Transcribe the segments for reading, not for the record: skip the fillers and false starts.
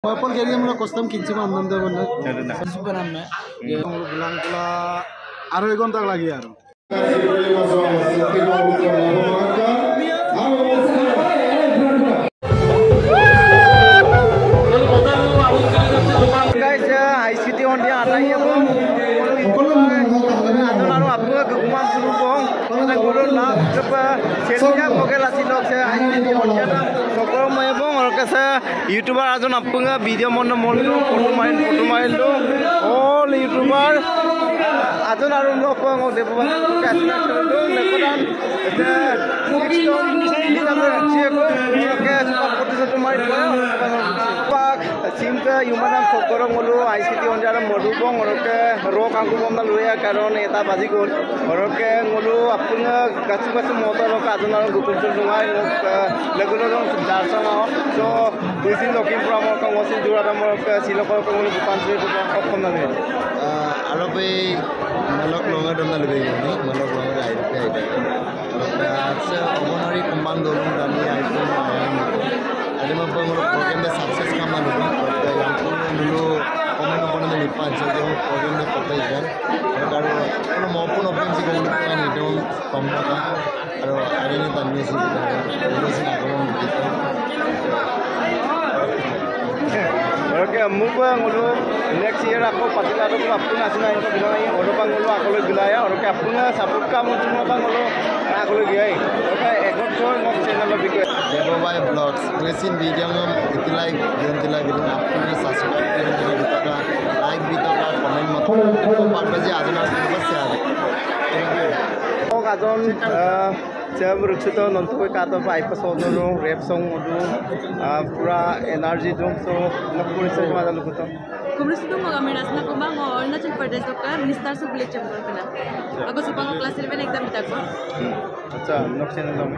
Purple kiri yang custom kinci mah andam deh bener. Sebenarnya me. Yang bilang pula aru egon tak lagi aru. Guys, ICT on dia ada ya bang. Atau lalu apa keguman suruh bang. Kita guru lah apa selnya mungkin lah silok saya ICT on dia dah. Sokong mai bang, orang kasa YouTuber aja apa nggak video mana mana foto main do. All YouTuber aja lalu apa nggak deh bang. Kasih cerita dong, lekodan. Itu TikTok ini kita bercakap. Oke, sebab foto satu main boleh. Simka yumanam sokorong mulu ICT on jaram mulu bong oroke rok angku bomna luya karon eta bazigol oroke mulu apunga gachu motor rok aduna gupul sungai legulo rong jarsa ma so within looking from ka wasin durada moroke silokor ko mulu bukan se opkom na le Alope malok longa donna lebe ni malok longa IPP ida asa omonari kumbang dolung dani iPhone ada mampu program dah sukses kama dulu yang dulu komen ni lipat jadi program dah pakai kan kalau maupun open sih kalau kan itu komputer kalau ada ni tanya sih sih kalau kita Oke, mubang ulu next year aku patila aku apuna asina itu bilang ini orang bang ulu aku lagi bilaya orang apuna support kamu cuma bang ulu aku lagi ay oke ekor kau ngok channel lebih ke Devobai Vlogs recent video ngam itu like gitu apuna subscribe kiri kita like video ka comment mat itu part baje ajna bas yaar oh kajon saya berusaha nonton kata apa episode dulu, rap song dulu, pura energi dong, so nak pura sih macam lu betul. Kumrus itu mau kami rasa nak kumbang mau Arunachal Pradesh lokal minister suku lecember kena. Aku supang kelas 11 exam kita ko. अच्छा nok channel dong.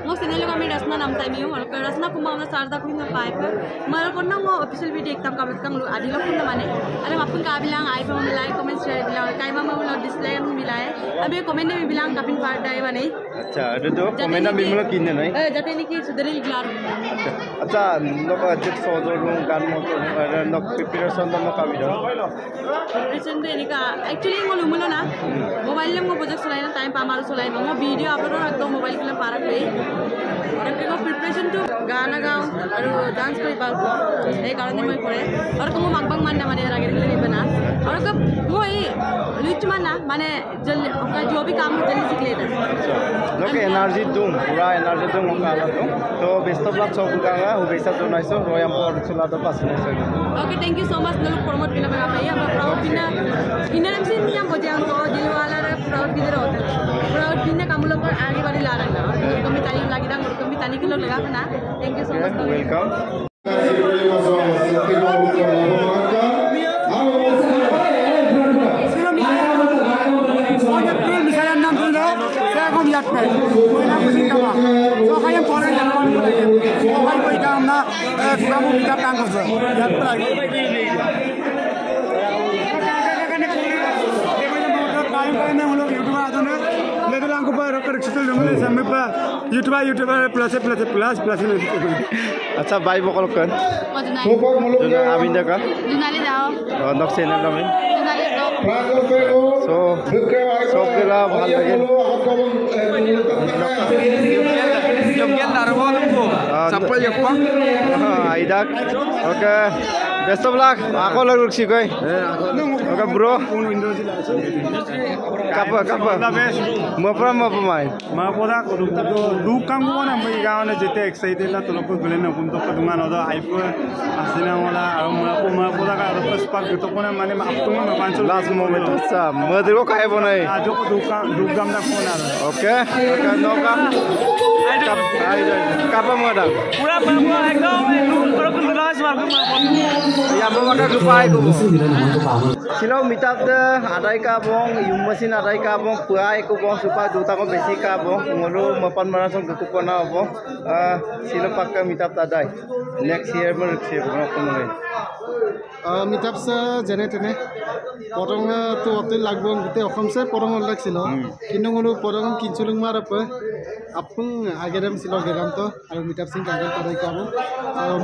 Mau channel kami rasa nam time yo, kalau rasa nak kumbang na sarda ko na paip. Malah ko na mau official video exam kami kang lu adi lo kuna mane. Ada mapun ka bilang iPhone like comment share bilang kai mama mau display yang bilai. Abi comment ni bilang kapin part dai mane. अच्छा itu tuh komennya bimbel kini nih. Jatuh ni ki sudah digelar. अच्छा nok ajak sojo dong kan mau nok preparation dong kami dong. Preparation tu ini ka actually mau lumula na. Mobile le mau project sulai na time pamaru sulai mau video upload rakto mobile ke parak le. Orang ke preparation tu गाना गाऊं और dance कोई बात को एक कारण नहीं मैं करे और तुम मकबंग मानने माने रागे के लिए बना और कब वो ये लुच माना माने जल का जो भी काम जल्दी सीख लेता लोग एनर्जी दूँ पूरा एनर्जी दूँ मुकाबला दूँ तो बेस्ट ऑफ लक सब गाँगा हो बेस्ट ऑफ नाइसो रोयम पर चला तो पास नहीं सके okay thank you so much लोग प्रमोट बिना मैं आप ये हम प्राउड बिना इन्हें हम सिर्फ क्या बजे हमको दिल वाला रे प्राउड बिना होता है प्राउड बिना काम लोग पर आगे बढ़ी ला रहा है और कमी ताली लगी रहा और कमी ताली के लोग लगा ना thank you so much welcome YouTuber plus अच्छा भाई बकल कन अभी तक जुनाली जाओ नक चैनल में जुनाली सो सब केला ভাল লাগে Jogel darbo lumbo sampel yakpa aidak oke best of luck aku lagi ruksi koi oke bro kapa mau pemain mau poda dukang gua nampai gawan jete excited lah tolong kugulen na untuk kedungan ada iPhone asina mola mau poda ka terus pak gitu pun mana maaftung mau pancul last moment sa madro kai bonai ajo dugam dah phone ada oke noka kapa moda pura pura ekdom pura pura smart ya bawa ka lupai ko silo meetup de adai ka bong yung machine adai ka bong puai ko bong supa duta ko besi ka bong ngolo mapan marathon ko ko na bong silo pakka meetup adai next year mo rikse bong ko mo meetup sa jene tene porong to hotel lagbo gute okham se porong lagsilo kinno ngolo porong kinchulung mar apa apung ageram silo geram to aru meetup sing kangal kadai ka bong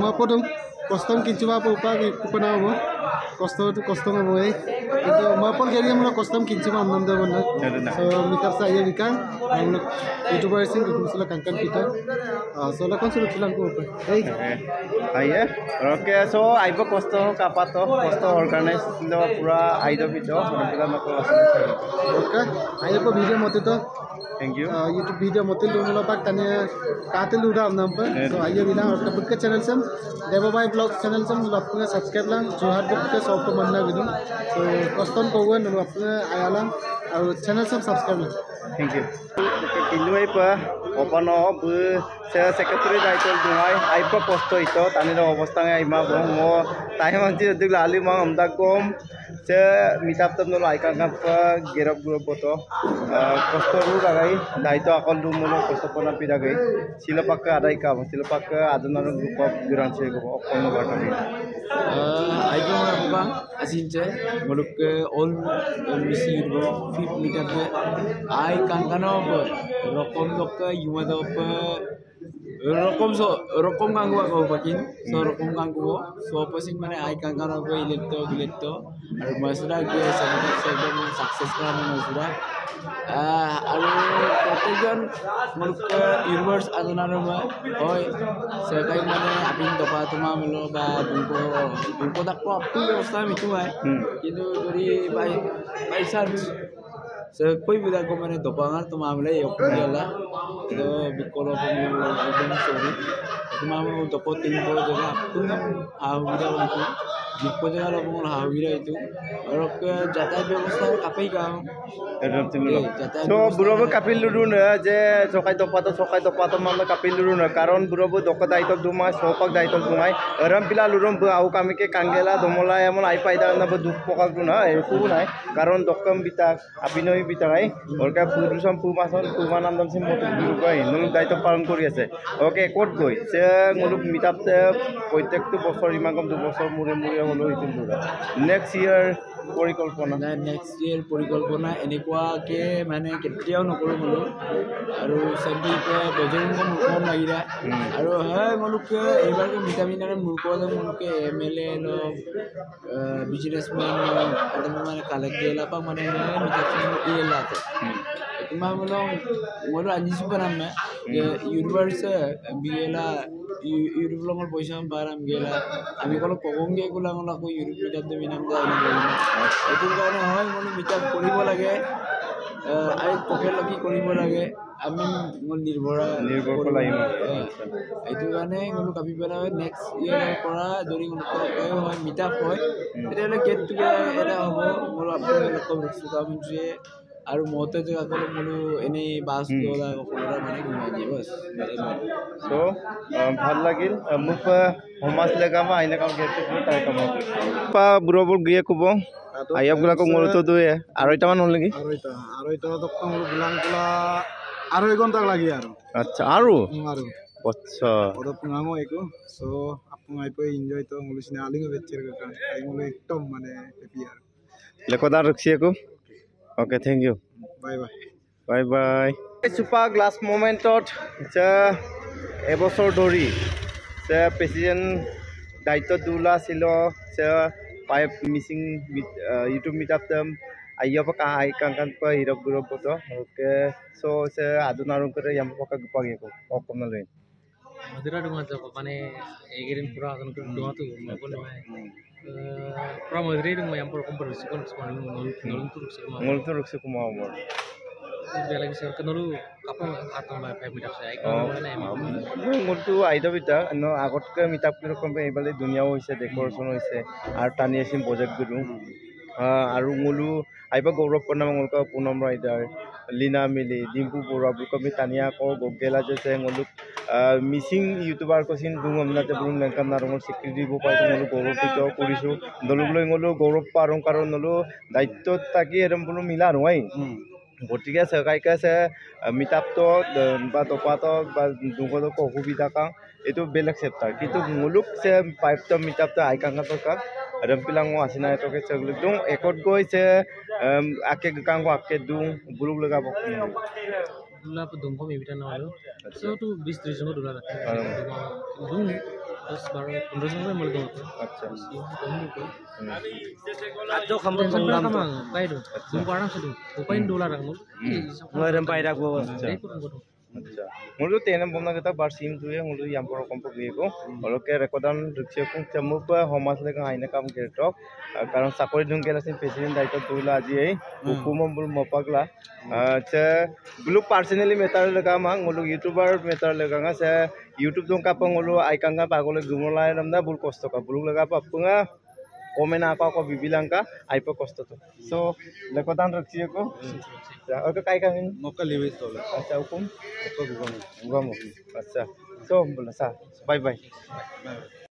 mo podong custom kinchuma pupa kupana mo custom mo itu mapal kaya mo custom kinchuma amnam da bonna so mitap sa iya bikan amlo youtuber sing kusula kankan kita so la kon sulu tulang ko hey aye oke so aibo custom kapato custom organize lo pura aido video pura mako oke ayo po video mote to thank you YouTube video motil lu mula pak tanya katil lu dah nampak so ayo bilang orang buka channel sem Devabai vlog channel sem lu apne subscribe lang Johar buka shop to manna gitu so custom kowen lu apne ayalang और channel sem subscribe lang thank you kiluai pa open of se secretary daitol dungai aipa posto ito taniro obostang ai ma mo tai manti dik lali ma amda kom se mitap tam no ai kan pa gerab group boto posto ru lagai daito akol du mo posto pona pida gai silapakka adai ka silapakka adunar group of duran se go okon bata gai aigo bang asinche muluk all misi go fit meetup ai kangkano rokom lokka yumado pa rokom ganggu ako pakin so rokom ganggu so pasing mana ai kangkano ko iletto aru masura ge sebab success kara masura aru protection muluk universe adunaro ma hoy sekai mane apin topa tuma melo ba dunko dak ko apu ବ୍ୟବস্থা mitu hai kintu dori by chance so koi bila ko mane dopangar to mamle yokula to bikolo pun sorry tumamo dopo tinbo jaga pun awira itu dipo jaga lo pun awira itu orok jata ବ୍ୟବস্থা kapai ga edam timlo so burobo kapil luru na je sokai topa to mamla kapil luru na karon burobo dokka daito duma sopak daito dumai ram pila lurum bu au kamike kangela domola emon ai paida na bu duk pokak duna eku nai karon dokkam bitak apinoi bitai orka purusam pumason pumanam dam sim motu guru gai nulu daito palan kori ase oke kot goi se nguluk mitapte protektu bosor imagam 2 বছর মুরে হলো ইতিন দুরা next year পরিকল্পনা next year পরিকল্পনা এনেকুৱা কে মানে কেতিয়াও নকৰো মলো আৰু সন্দিকে বজৰংগ মুকম লাগিৰা আৰু হয় মলুকে এইবাৰকে ভিটামিনাৰে মুকলে মলুকে এমএলএ লো বিজনেসম্যান আদম মানে কালেক্ট দিলা পা মানে মিটাফিন ইলাতে ইমা মলো আনিছো পারামে যে ইউনিভার্স বিএলা ইউরোপ লঙৰ পইচা পাৰাম গেলা আমি কল কগংগে গুলাঙলা কো ইউৰোপ মিটাপ দে বিনাম দা এটো কাৰণে হয় মনি মিটাপ কৰিব লাগে আই পকেট লাগি কৰিব লাগে আমি নিৰ্ভৰ লাগিব এটো কাৰণে মনো কাপি পেলা হয় নেক্সট ইয়াৰ পৰা যদি কোনো হয় মিটাপ হয় তেতিয়ালে গেট টুগেদাৰ এটা হ'ব মোৰ আপোনালোকৰ সুকামঞ্চে আৰু মতে যে আকল মনো এনে বাস দলা কলৰা মানে ঘুমাই দিয়ে বস সো ভাল লাগিল মুখ সমাজ লেগামা আইনা কাম গেট তাই কাম পা বুৰবৰ গিয়ে কব আইয়াব গুলা কো মৰতো দুয়ে আৰৈটা মান হল নেকি আৰৈটা তো কম গুলাং গুলা আরো 1 ঘন্টা লাগি আর আচ্ছা আরো আচ্ছা ওর পুনামো একো সো আপনি আইপো এনজয় তো মুলিসনে আলিং বেচের কারণ আই মুলি একদম মানে হ্যাপি আর লেকদার রক্ষিয়েকো okay thank you bye bye super গ্লাস মোমেন্টত এবছৰ ধৰি প্ৰেসিডেন্ট দায়িত্ব দুলা ছিল পাইপ মিসিং YouTube meetup ayo pa ai kan pa hirap group to oke so se adunarung kare yam paka gupagi ko okom na lein madura dunga to mane egirin pura adun ko dunga to mabole mai pura madura dunga yam por kompor sikon ngol tu ruk sikuma amor bela gi ser kanolu apa atom ba 5 meter sai ko mane ngol tu aida bita no agot ke mitap ki rokom be ebale dunia hoise decoration hoise ar tani asim project guru আৰু ngulu aiba গৌৰৱ পনা মংগলকা Punam rider Leena মিলি ডিম্পু বৰুৱা বুকমি তানিয়া ক গগেলা যেছে nguluk missing YouTuber কসিন দুমনাতে broom লেংকাম নাৰঙৰ স্বীকৃতি দিব পাইছো ngulu গৌৰৱিত কৰিছো দলুলৈ ngulu গৌৰৱ পাৰং কাৰণ নলো দায়িত্ব তাকি এরম বুলো মিলা নয় গটিকে সকাইকে আছে মিটাপটো বা টপাটো বা দুগতো অসুবিধা কা এটো বেলেগ চেপ্টাৰ কিন্তু nguluk সে পাইপটো মিটাপটো আইকাংটো কা Rampilang mo asina ito kay saglug dung ekod ko ise ake gakang ko ake dung bulug laga po dula pa dung ko may bitan na walo so to bis 3 ko dula dung 10-12-15 জন মই দল আচ্ছা আজো খাম সংগ্রাম পাই দিওঁ মোৰ কাৰণে আছে উপায় ডলাৰ ৰাখো নৰেম পাই ৰাখব আচ্ছা mulu tenam bomna kita bar sim tu ya mulu yang por kompo gego olo ke rekodan rukse kung chamu pa homas le ka aina kam ke tok karon sakori dung gela sin president daito dula aji ei hukumam bul mopagla cha bulu personally metar le ka mang mulu youtuber metar le ka sa youtube dong ka pang mulu aikanga pagole gumolai namna bul kosto ka bulu le ka papunga komen apa ko bibilangka aipo kosto to so lekodan rukse ko oke kai kami moka liwis tole acha hukum apa gugam acha so boleh sa bye bye